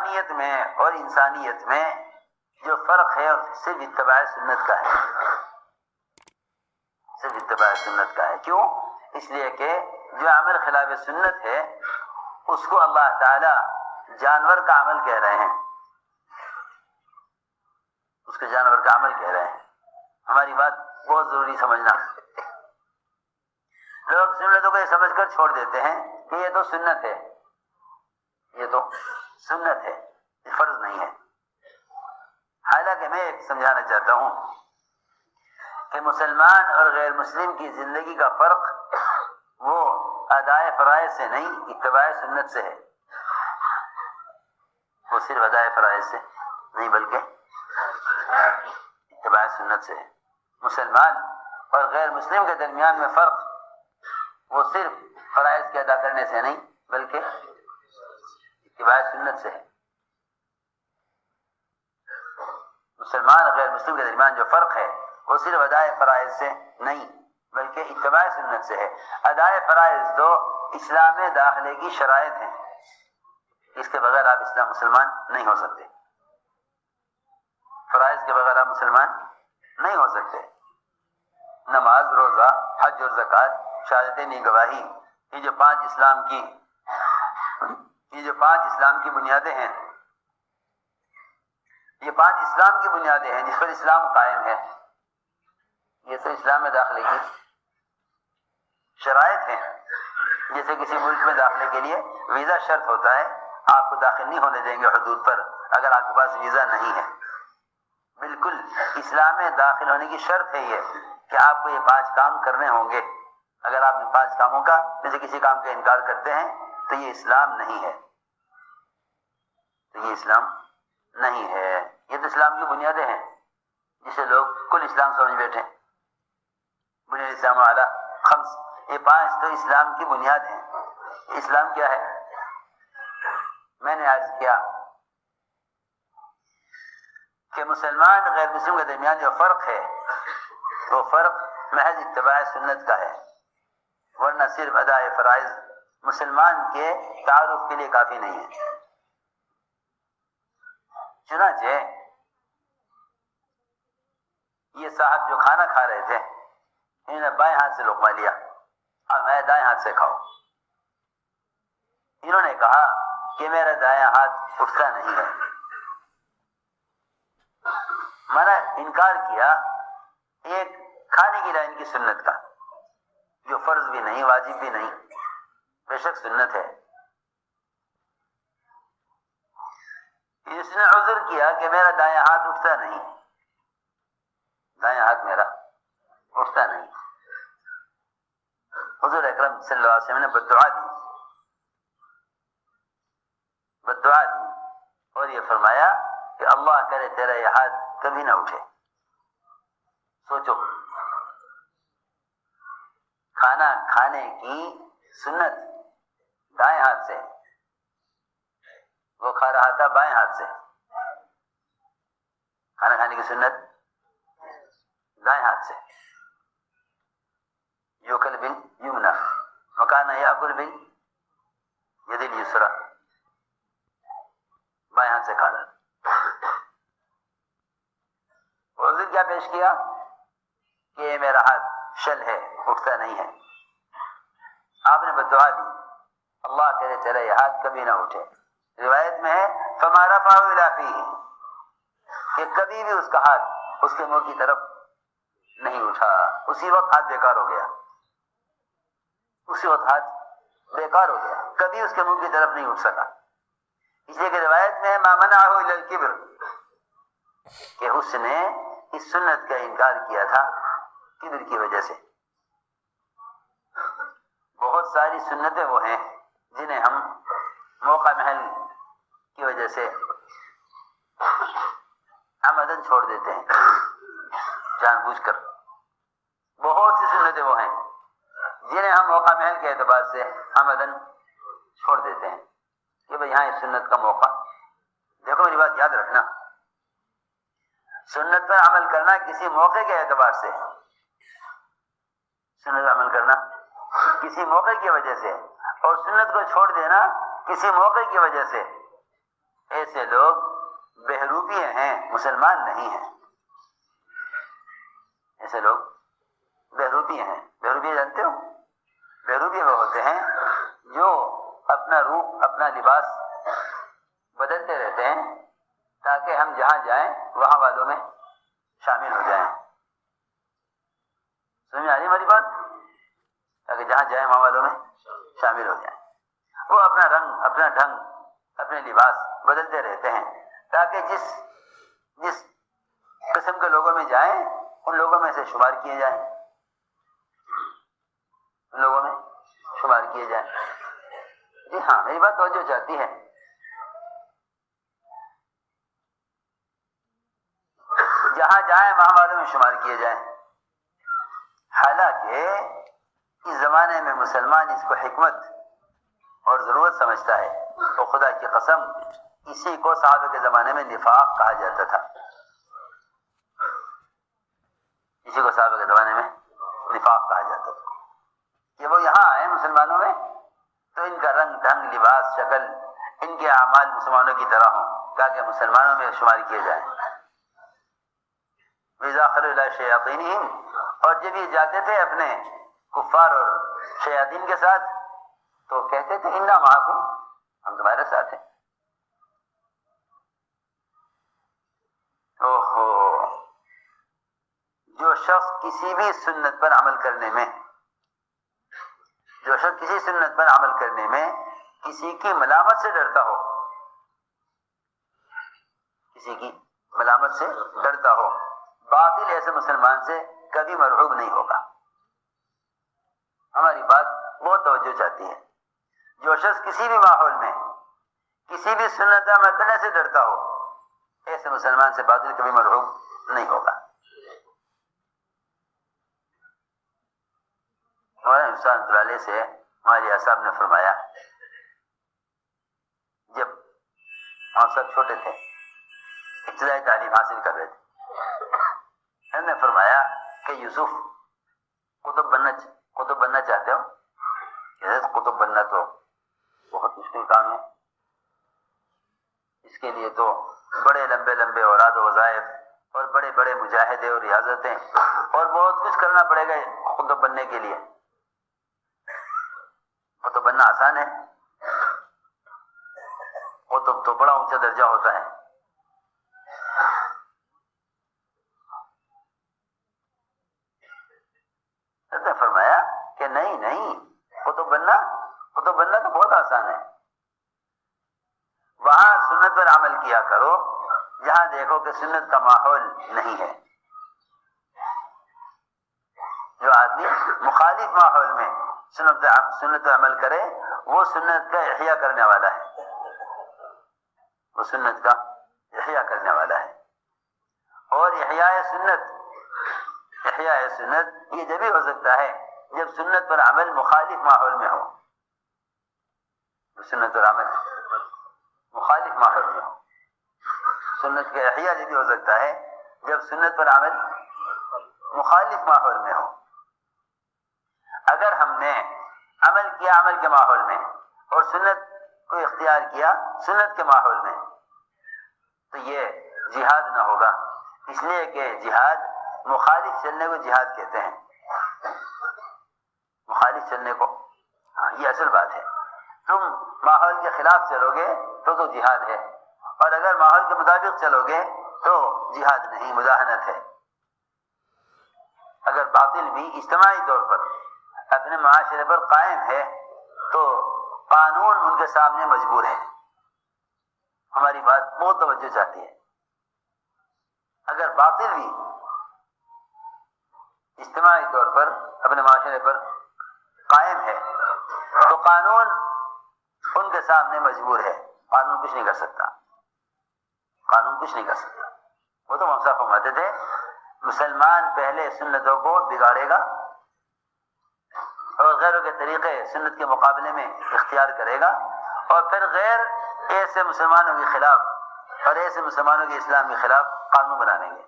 روحانیت میں اور انسانیت میں جو فرق ہے صرف اتباع سنت کا ہے، صرف اتباع سنت کا ہے۔ کیوں؟ اس لیے کہ جو عمل خلاف سنت ہے اس کو اللہ تعالی جانور کا عمل کہہ رہے ہیں، اس کو جانور کا عمل کہہ رہے ہیں۔ ہماری بات بہت ضروری سمجھنا۔ لوگ سنتوں کو یہ سمجھ کر چھوڑ دیتے ہیں کہ یہ تو سنت ہے، یہ تو سنت ہے، یہ فرض نہیں ہے۔ حالانکہ میں ایک سمجھانا چاہتا ہوں کہ مسلمان اور غیر مسلم کی زندگی کا فرق وہ ادائے فرائض سے نہیں، اتباع سنت سے ہے۔ وہ صرف ادائے فرائض سے نہیں بلکہ اتباع سنت سے ہے۔ مسلمان اور غیر مسلم کے درمیان میں فرق وہ صرف فرائض کے ادا کرنے سے نہیں بلکہ اتباع سنت سے ہے۔ مسلمان اور غیر مسلم کے درمیان جو فرق ہے وہ صرف ادائے فرائض سے نہیں بلکہ اتباع سنت سے ہے۔ ادائے فرائض تو اسلام میں داخلے کی شرائط ہیں، اس کے بغیر آپ اسلام مسلمان نہیں ہو سکتے، فرائض کے بغیر آپ مسلمان نہیں ہو سکتے۔ نماز، روزہ، حج اور زکوٰۃ، شہادتین گواہی، یہ جو پانچ اسلام کی بنیادیں ہیں، یہ پانچ اسلام کی بنیادیں ہیں جس پر اسلام قائم ہے، یہ تو اسلام میں داخلے کی شرائط ہیں۔ جیسے کسی ملک میں داخلے کے لیے ویزا شرط ہوتا ہے، آپ کو داخل نہیں ہونے دیں گے حدود پر اگر آپ کے پاس ویزا نہیں ہے۔ بالکل اسلام میں داخل ہونے کی شرط ہے یہ کہ آپ کو یہ پانچ کام کرنے ہوں گے۔ اگر آپ ان پانچ کاموں کا جیسے کسی کام کا انکار کرتے ہیں تو یہ اسلام نہیں ہے، تو یہ اسلام نہیں ہے۔ یہ تو اسلام کی بنیادیں ہیں جسے لوگ کل اسلام سمجھ بیٹھے۔ بنیاد اسلام علی خمس، یہ پانچ تو اسلام کی بنیاد ہیں۔ اسلام کیا ہے؟ میں نے عرض کیا کہ مسلمان غیر مسلم کے درمیان جو فرق ہے وہ فرق محض اتباع سنت کا ہے، ورنہ صرف ادائے فرائض مسلمان کے تعارف کے لیے کافی نہیں ہے۔ چنانچہ یہ صاحب جو کھانا کھا رہے تھے انہوں نے بائیں ہاتھ سے لقمہ لیا اور میں دائیں ہاتھ سے کھاؤ۔ انہوں نے کہا کہ میرا دائیں ہاتھ اٹھتا نہیں ہے۔ میں نے انکار کیا ایک کھانے کی لائن کی سنت کا جو فرض بھی نہیں، واجب بھی نہیں، بے شک سنت ہے۔ اس نے عذر کیا کہ میرا دائیں ہاتھ اٹھتا نہیں، دائیں ہاتھ میرا اٹھتا نہیں۔ حضور اکرم صلی اللہ علیہ وسلم نے بددعا دی اور یہ فرمایا کہ اللہ کرے تیرا یہ ہاتھ کبھی نہ اٹھے۔ سوچو، کھانا کھانے کی سنت دائیں ہاتھ سے، وہ کھا رہا تھا بائیں ہاتھ سے۔ کھانا کھانے کی سنت دائیں ہاتھ سے، یوکل بالیمنی وکان یاکل بالید الیسری، بائیں ہاتھ سے کھا رہا تھا۔ حضور کیا پیش کیا کہ یہ میرا ہاتھ شل ہے، اٹھتا نہیں ہے۔ آپ نے بددعا دی اللہ کرے تیرا یہ ہاتھ کبھی نہ اٹھے۔ روایت میں ہے فما رفعه الی فیہ، کہ کبھی بھی اس کا ہاتھ اس کے منہ کی طرف نہیں اٹھا۔ اسی وقت ہاتھ بیکار ہو گیا، اسی وقت ہاتھ بیکار ہو گیا، کبھی اس کے منہ کی طرف نہیں اٹھ سکا۔ اس لیے کہ روایت میں ما منعه الی الکبر، کہ اس نے اس سنت کا انکار کیا تھا کبر کی وجہ سے۔ بہت ساری سنتیں وہ ہیں جنہیں ہم موقع محل کی وجہ سے عمدن چھوڑ دیتے ہیں، جان بوجھ کر۔ بہت سی سنتیں وہ ہیں جنہیں ہم موقع محل کے اعتبار سے عمدن چھوڑ دیتے ہیں کہ بھئی یہاں اس سنت کا موقع۔ دیکھو میری بات یاد رکھنا، سنت پر عمل کرنا کسی موقع کے اعتبار سے، سنت پر عمل کرنا کسی موقع کی وجہ سے، اور سنت کو چھوڑ دینا کسی موقع کی وجہ سے ایسے لوگ بہروپیے ہیں، مسلمان نہیں ہیں. ایسے لوگ بہروپیے ہیں. بہروپیے جانتے ہو؟ بہروپیے وہ ہوتے ہیں جو اپنا روپ، اپنا لباس بدلتے رہتے ہیں تاکہ ہم جہاں جائیں وہاں والوں میں شامل ہو جائیں. سمجھ آ رہی ہماری بات؟ تاکہ جہاں جائیں وہاں والوں میں شامل ہو جائیں. وہ اپنا رنگ، اپنا ڈھنگ، اپنے لباس بدلتے رہتے ہیں تاکہ جس قسم کے لوگوں میں جائیں ان لوگوں میں سے شمار کیے جائیں. ان لوگوں میں شمار کیے جائیں. جی ہاں، میری بات توجہ چاہتی ہے. جہاں جائیں وہاں والوں میں شمار کیے جائیں. حالانکہ اس زمانے میں مسلمان اس کو حکمت اور ضرورت سمجھتا ہے. تو خدا کی قسم اسی کو صحابہ کے زمانے میں نفاق کہا جاتا تھا. اسی کو صحابہ کے زمانے میں نفاق کہا جاتا تھا کہ وہ یہاں آئے مسلمانوں میں تو ان کا رنگ ڈھنگ، لباس، شکل، ان کے اعمال مسلمانوں کی طرح ہوں تاکہ مسلمانوں میں شمار کیے جائیں. وَإِذَا خَلَوْا إِلَىٰ شَيَاطِينِهِمْ، اور جب یہ جاتے تھے اپنے کفار اور شیاطین کے ساتھ تو کہتے تھے اِنَّا مَعَكُمْ، ہم تمہارے ساتھ ہیں. اوہو، جو شخص کسی بھی سنت پر عمل کرنے میں، جو شخص کسی سنت پر عمل کرنے میں کسی کی ملامت سے ڈرتا ہو، کسی کی ملامت سے ڈرتا ہو، باطل ایسے مسلمان سے کبھی مرعوب نہیں ہوگا. ہماری بات بہت توجہ چاہتی ہے. جو شخص کسی بھی ماحول میں کسی بھی سنت عمل کرنے سے ڈرتا ہو، ایسے مسلمان سے باطل کبھی مرعوب نہیں ہوگا. مولانا انسان علیہ سے ہمارے صاحب نے فرمایا، جب ہم سب چھوٹے تھے، ابتدائی تعلیم حاصل کر رہے تھے، انہوں نے فرمایا کہ یوسف قطب بننا چاہتے ہو؟ قطب بننا تو بہت مشکل کام ہے. اس کے لیے تو بڑے لمبے لمبے اوراد و وظائف اور بڑے بڑے مجاہدے اور ریاضتیں اور بہت کچھ کرنا پڑے گا قطب بننے کے لیے. قطب بننا آسان ہے؟ قطب تو بڑا اونچا درجہ ہوتا ہے. نے فرمایا کہ نہیں، قطب بننا تو بہت آسان ہے. وہاں سنت پر عمل کیا کرو جہاں دیکھو کہ سنت کا ماحول نہیں ہے. جو آدمی مخالف ماحول میں سنت پر عمل کرے وہ سنت کا احیاء کرنے والا ہے. وہ سنت کا احیاء کرنے والا ہے. اور احیاء سنت یہ جبھی ہو سکتا ہے جب سنت پر عمل مخالف ماحول میں ہو. سنت پر عمل مخالف ماحول میں ہو. سنت کا احیاء جبھی ہو سکتا ہے جب سنت پر عمل مخالف ماحول میں ہو. اگر ہم نے عمل کیا عمل کے ماحول میں اور سنت کو اختیار کیا سنت کے ماحول میں تو یہ جہاد نہ ہوگا. اس لیے کہ جہاد مخالف چلنے کو جہاد کہتے ہیں. مخالف چلنے کو، ہاں یہ اصل بات ہے. تم ماحول کے خلاف چلو گے تو جہاد ہے، اور اگر ماحول کے مطابق چلو گے تو جہاد نہیں، مداہنت ہے. اگر باطل بھی اجتماعی طور پر اپنے معاشرے پر قائم ہے تو قانون ان کے سامنے مجبور ہے. ہماری بات بہت توجہ چاہتی ہے. اگر باطل بھی اجتماعی طور پر اپنے معاشرے پر قائم ہے تو قانون ان کے سامنے مجبور ہے. قانون کچھ نہیں کر سکتا. قانون کچھ نہیں کر سکتا. وہ تو ہم صاحب فرماتے تھے مسلمان پہلے سنتوں کو بگاڑے گا اور غیروں کے طریقے سنت کے مقابلے میں اختیار کرے گا، اور پھر غیر ایسے مسلمانوں کے خلاف اور ایسے مسلمانوں کے اسلام کے خلاف قانون بنا لیں گے.